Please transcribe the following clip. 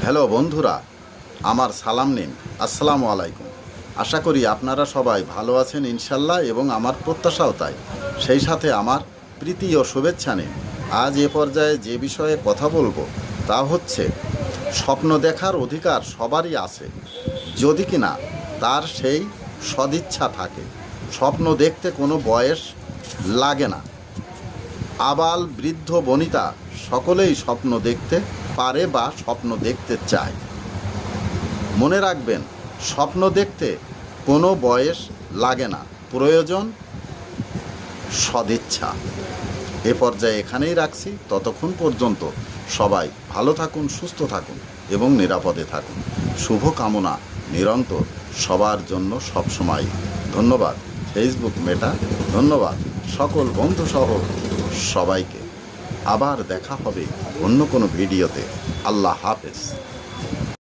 Hello বন্ধুরা, আমার সালাম নিন। আসসালামু আলাইকুম। আশা করি আপনারা সবাই ভালো আছেন ইনশাল্লাহ, এবং আমার প্রত্যাশাও তাই। সেই সাথে আমার প্রীতি ও শুভেচ্ছা নিন। আজ এ পর্যায়ে যে বিষয়ে কথা বলবো তা হচ্ছে, স্বপ্ন দেখার অধিকার সবারই আছে, যদি কিনা তার সেই সদিচ্ছা থাকে। স্বপ্ন দেখতে কোনো বয়স লাগে না। আবাল বৃদ্ধ বনিতা সকলেই স্বপ্ন দেখতে পারে বা স্বপ্ন দেখতে চায়। মনে রাখবেন, স্বপ্ন দেখতে কোনো বয়স লাগে না, প্রয়োজন সদিচ্ছা। এ পর্যায়ে এখানেই রাখছি। ততক্ষণ পর্যন্ত সবাই ভালো থাকুন, সুস্থ থাকুন এবং নিরাপদে থাকুন। শুভ কামনা নিরন্তর সবার জন্য সবসময়। ধন্যবাদ ফেসবুক মেটা, ধন্যবাদ সকল বন্ধুসহ সবাইকে। আবার দেখা হবে অন্য কোনো ভিডিওতে। আল্লাহ হাফেজ।